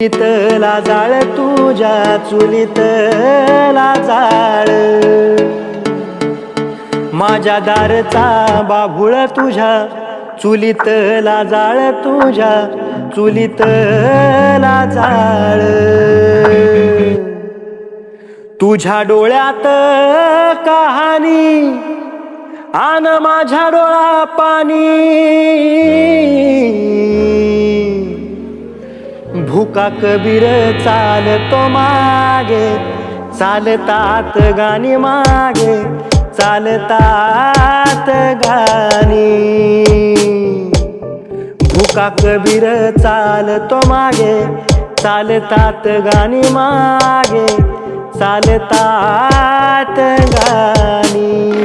चुलीतला जाळ तुझ्या चुलीतला जाळ, माझ्या दारचा बाभुळ तुझ्या चुलीतला जाळ, तुझ्या चुलीतला जाळ. तुझ्या डोळ्यात कहाणी आन माझ्या डोळा पाणी, भुका कबीर चालतो मागे, चालतात गाणी मागे, चालतात गाणी. भुका कबीर चालतो मागे, चालतात गाणी मागे, चालतात गाणी.